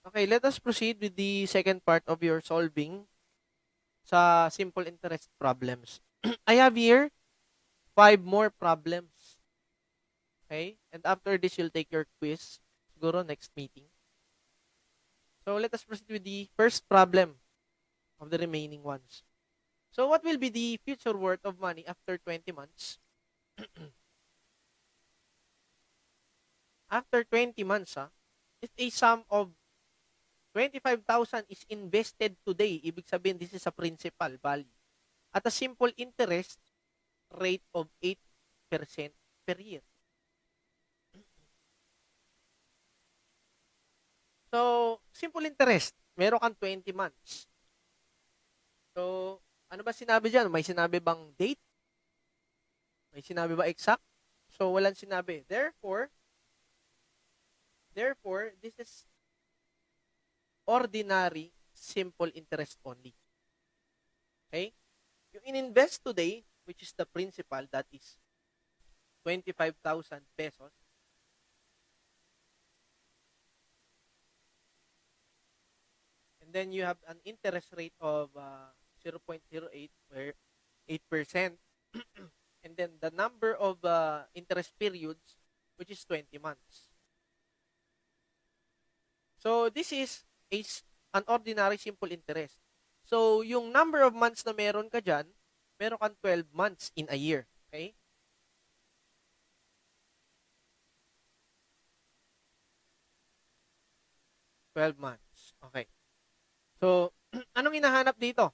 Okay, let us proceed with the second part of your solving sa simple interest problems. I have here 5 more problems. Okay? And after this, you'll take your quiz. Siguro next meeting. So let us proceed with the first problem of the remaining ones. So what will be the future worth of money after 20 months? After 20 months, if a sum of 25,000 is invested today, ibig sabihin this is a principal value, at a simple interest rate of 8% per year. So, simple interest, meron kang 20 months. So, ano ba sinabi dyan? May sinabi bang date? May sinabi ba exact? So, walang sinabi. Therefore, this is ordinary simple interest only. Okay? Yung in-invest today, which is the principal, that is 25,000 pesos, and then you have an interest rate of 0.08 where 8%, and then the number of interest periods, which is 20 months. So this is an ordinary simple interest. So yung number of months na meron ka dyan, meron kang 12 months in a year. Okay? $12 months. Okay. So, anong hinahanap dito?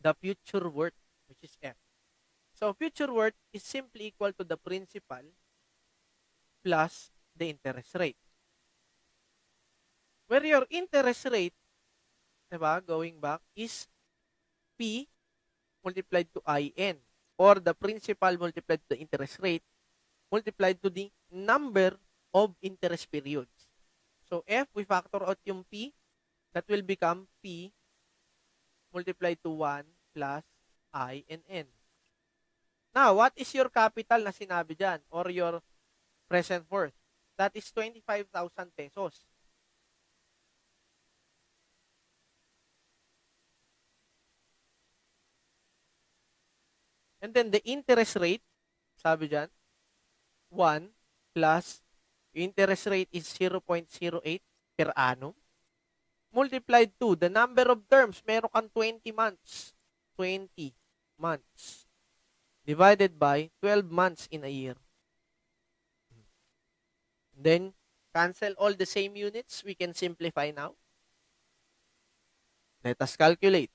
The future worth, which is F. So, future worth is simply equal to the principal plus the interest rate. Where your interest rate, diba, going back, is P multiplied to IN, or the principal multiplied to the interest rate multiplied to the number of interest periods. So, F, we factor out yung P, that will become P multiplied to 1 plus I and N. Now, what is your capital na sinabi dyan, or your present worth? That is 25,000 pesos. And then the interest rate, sabi dyan, 1 plus, interest rate is 0.08 per annum, multiplied to the number of terms, meron kang 20 months. 20 months. Divided by 12 months in a year. And then, cancel all the same units. We can simplify now. Let us calculate.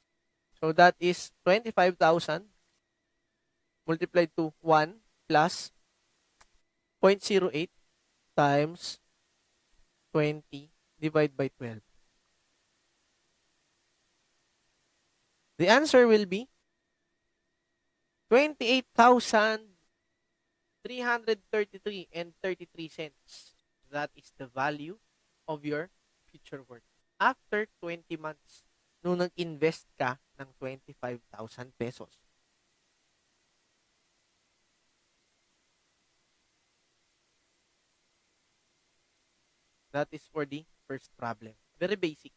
So, that is 25,000 multiplied to 1 plus 0.08 times 20 divided by 12. The answer will be 28,333 and 33 cents. That is the value of your future worth after 20 months nung nag-invest ka ng 25,000 pesos. That is for the first problem. Very basic.